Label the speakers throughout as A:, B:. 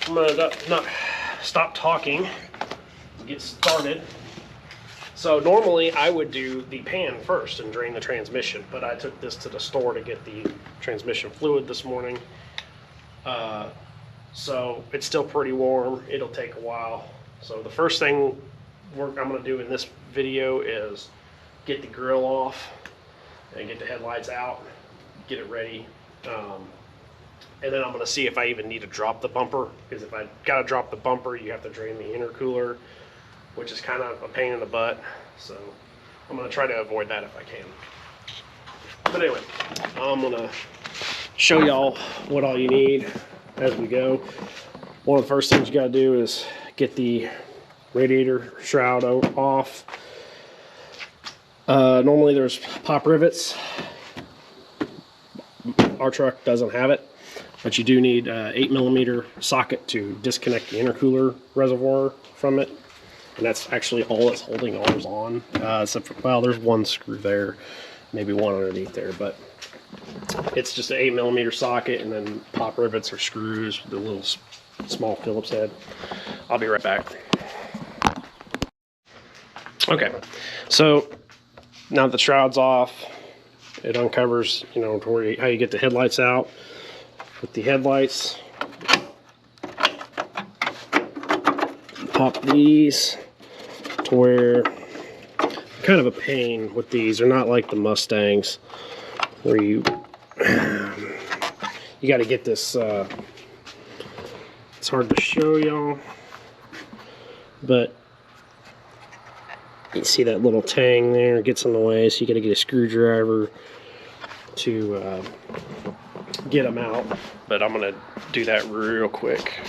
A: I'm gonna not stop talking, get started. So normally I would do the pan first and drain the transmission, but I took this to the store to get the transmission fluid this morning. So it's still pretty warm. It'll take a while. So the first thing I'm gonna do in this video is get the grill off and get the headlights out, get it ready. And then I'm gonna see if I even need to drop the bumper, because if I gotta drop the bumper, you have to drain the intercooler, which is kind of a pain in the butt. So I'm gonna try to avoid that if I can. But anyway, I'm gonna show y'all what all you need as we go. One of the first things you gotta do is get the radiator shroud off. Normally there's pop rivets. Our truck doesn't have it, but you do need an 8mm socket to disconnect the intercooler reservoir from it. And that's actually all that's holding ours on. Except for, well, there's one screw there, maybe one underneath there, but it's just an 8mm socket, and then pop rivets or screws with a little small Phillips head. I'll be right back. Okay, so now that the shroud's off, it uncovers, you know, to where how you get the headlights out. With the headlights, pop these to where, kind of a pain with these. They're not like the Mustangs where you got to get this. It's hard to show y'all, but you see that little tang there gets in the way, so you got to get a screwdriver to get them out. But I'm gonna do that real quick.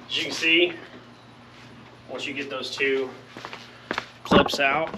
A: As you can see, once you get those two clips out,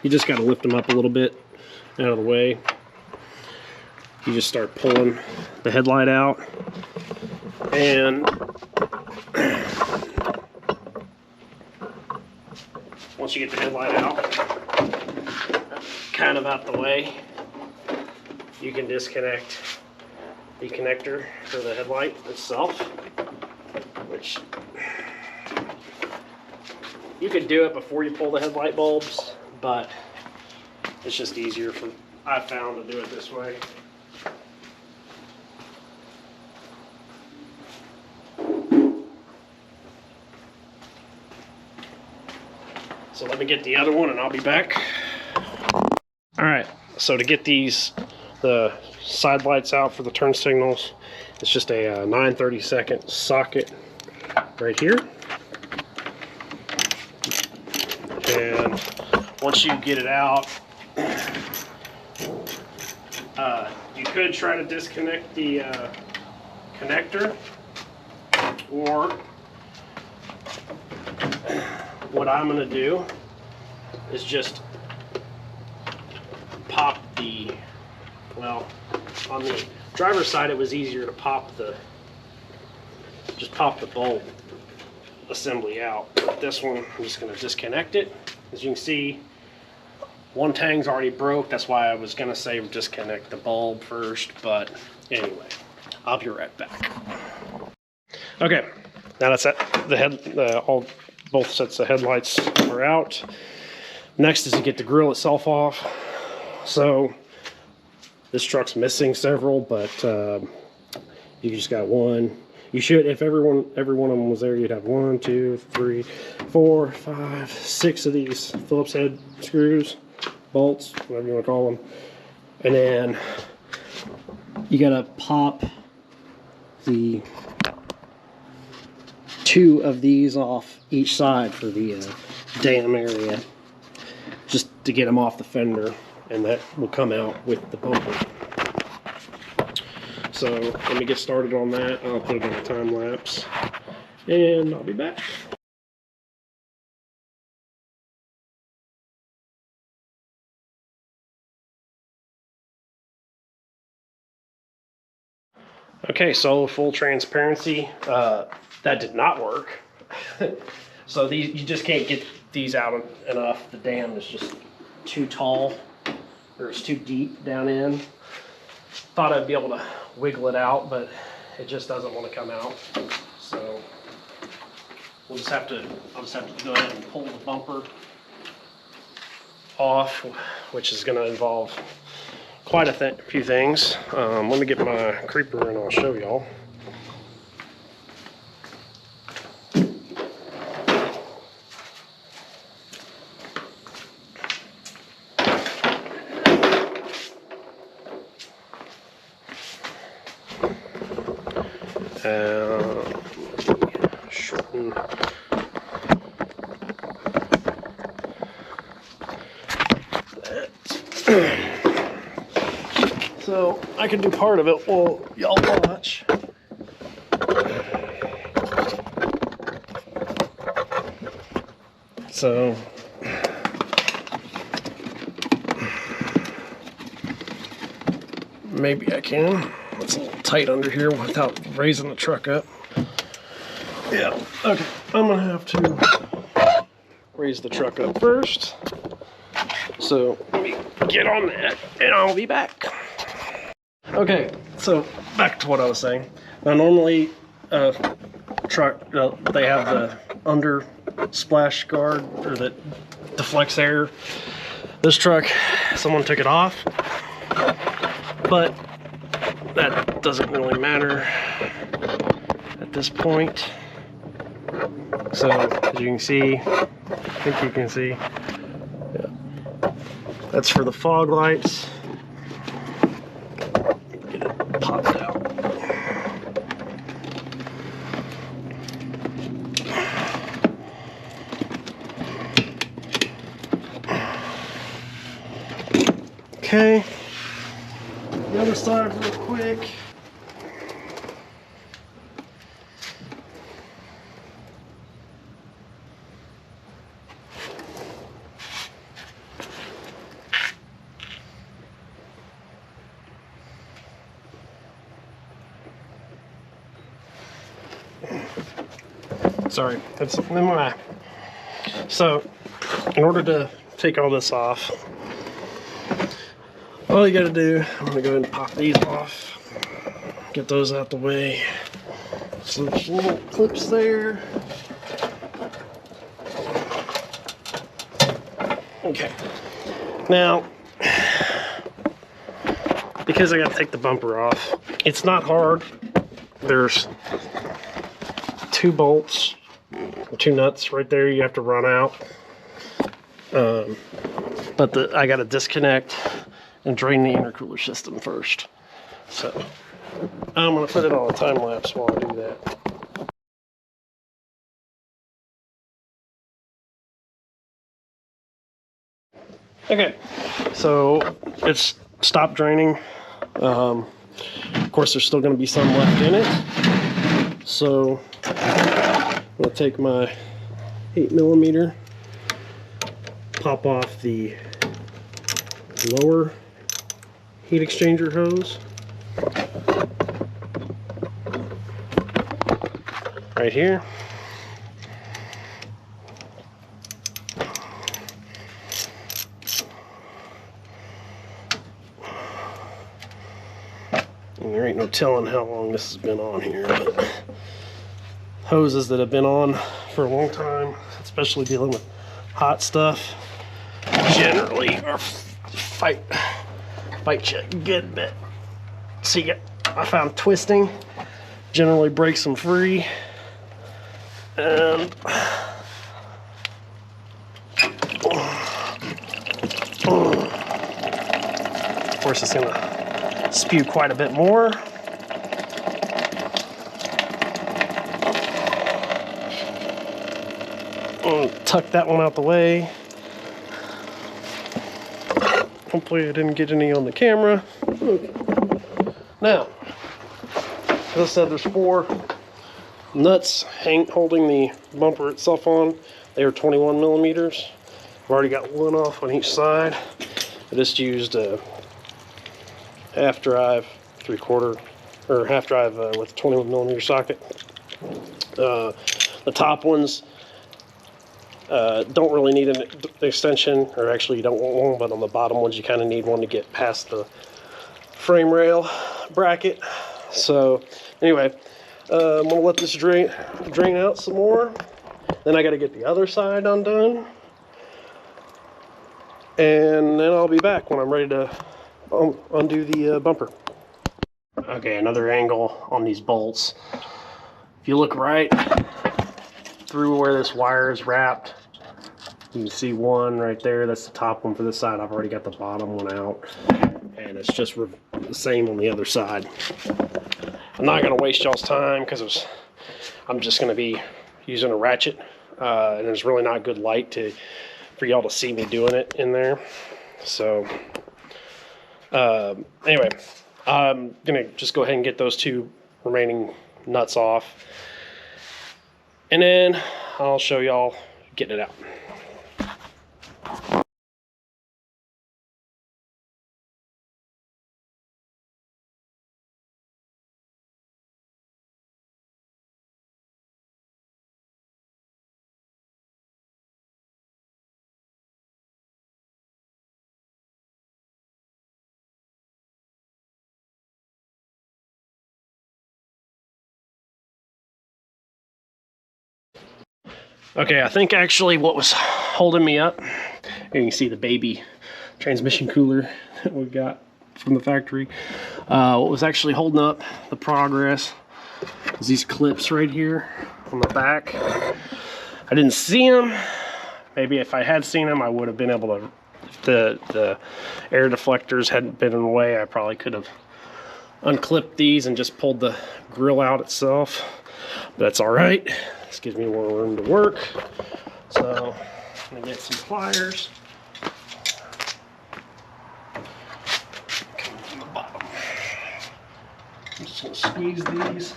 A: you just got to lift them up a little bit out of the way. You just start pulling the headlight out, and once you get the headlight out, kind of out the way, you can disconnect the connector for the headlight itself, which you could do it before you pull the headlight bulbs, but it's just easier for, I found, to do it this way. So let me get the other one and I'll be back. All right, so to get these, the side lights out for the turn signals, it's just a 9/32 socket right here. And once you get it out, you could try to disconnect the connector, or what I'm going to do is just pop the, well, on the driver's side it was easier to pop the, just pop the bulb assembly out. But this one, I'm just going to disconnect it. As you can see, one tang's already broke. That's why I was going to say disconnect the bulb first, but anyway, I'll be right back. Okay, now that's it. The head, both sets of headlights are out. Next is to get the grill itself off. So this truck's missing several, but you just got one. You should, if every one of them was there, you'd have 1, 2, 3, 4, 5, 6 of these Phillips head screws, bolts, whatever you want to call them. And then you gotta pop the 2 of these off each side for the dam area, just to get them off the fender, and that will come out with the bumper. So let me get started on that. I'll put it on a time lapse, and I'll be back. Okay, so full transparency, that did not work. So these, you just can't get these out enough. The dam is just too tall, or it's too deep down in. Thought I'd be able to wiggle it out, but it just doesn't want to come out. So I'll just have to go ahead and pull the bumper off, which is going to involve quite a few things. Let me get my creeper and I'll show y'all. Shorten. So I can do part of it while y'all watch. So maybe I can. It's a little tight under here without raising the truck up. Yeah, okay. I'm gonna have to raise the truck up first. So let me get on that and I'll be back. Okay, so back to what I was saying. Now normally truck, they have the under splash guard, or that deflects air. This truck, someone took it off, but that doesn't really matter at this point. So as you can see, I think you can see, yeah, that's for the fog lights. Get it popped out. Okay, the other side real quick. Sorry, that's in my. So, in order to take all this off, all you gotta do, I'm gonna go ahead and pop these off, get those out the way. So there's little clips there. Okay, now, because I gotta take the bumper off, it's not hard. There's 2 bolts, 2 nuts right there you have to run out. But I gotta disconnect and drain the intercooler system first. So I'm gonna put it on a time lapse while I do that. Okay, so it's stopped draining. Of course, there's still gonna be some left in it. So I'm gonna take my 8mm, pop off the lower heat exchanger hose right here. And there ain't no telling how long this has been on here, but hoses that have been on for a long time, especially dealing with hot stuff, generally, or fight check a good bit. See, I found twisting generally breaks them free, and of course it's going to spew quite a bit more. Tuck that one out the way. Hopefully I didn't get any on the camera. Now, as I said, there's 4 nuts holding the bumper itself on. They are 21 millimeters. I've already got one off on each side. I just used a half drive, 3/4, or half drive with a 21 millimeter socket. The top ones don't really need an extension, or actually you don't want one, but on the bottom ones you kind of need one to get past the frame rail bracket. So anyway, I'm gonna let this drain out some more. Then I got to get the other side undone, and then I'll be back when I'm ready to undo the bumper. Okay, another angle on these bolts. If you look right through where this wire is wrapped, you can see one right there. That's the top one for this side. I've already got the bottom one out, and it's just the same on the other side. I'm not going to waste y'all's time because I'm just going to be using a ratchet, and there's really not good light for y'all to see me doing it in there. So anyway, I'm going to just go ahead and get those 2 remaining nuts off, and then I'll show y'all getting it out. Okay, I think actually what was holding me up, and you can see the baby transmission cooler that we got from the factory. What was actually holding up the progress is these clips right here on the back. I didn't see them. Maybe if I had seen them, I would have been able to, if the air deflectors hadn't been in the way, I probably could have unclipped these and just pulled the grill out itself. But that's all right. This gives me more room to work. So I'm gonna get some pliers. Coming from the bottom. I'm just gonna squeeze these,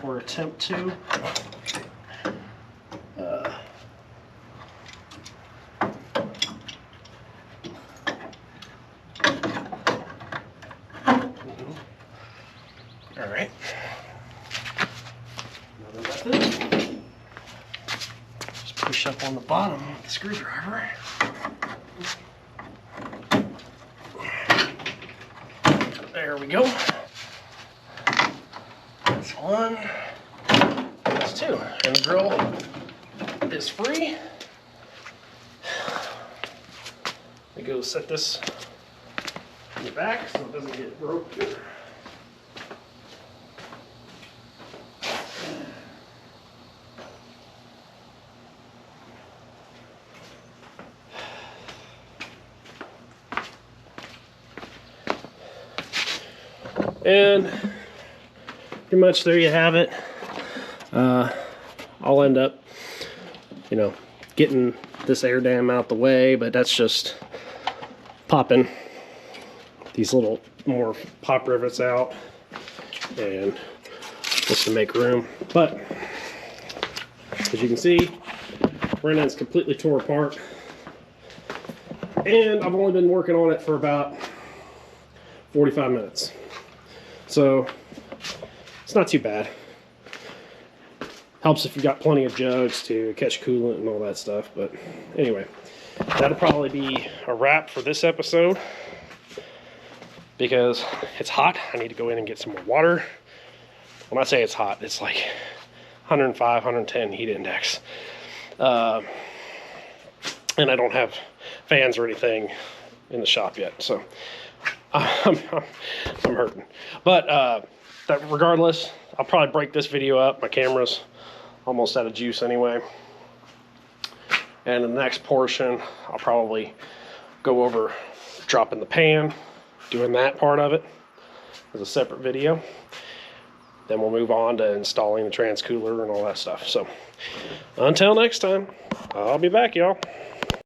A: or attempt to. All right. Another method. Just push up on the bottom with the screwdriver. There we go. That's one. That's 2. And the grill is free. I go set this in the back so it doesn't get broken. And pretty much there you have it. I'll end up, getting this air dam out the way, but that's just popping these little more pop rivets out and just to make room. But as you can see, front end's completely tore apart, and I've only been working on it for about 45 minutes. So it's not too bad. Helps if you've got plenty of jugs to catch coolant and all that stuff. But anyway, that'll probably be a wrap for this episode because it's hot. I need to go in and get some more water. When I say it's hot, it's like 105, 110 heat index. And I don't have fans or anything in the shop yet, so I'm hurting. But regardless, I'll probably break this video up. My camera's almost out of juice anyway. And in the next portion, I'll probably go over dropping the pan, doing that part of it as a separate video. Then we'll move on to installing the transcooler and all that stuff. So until next time, I'll be back, y'all.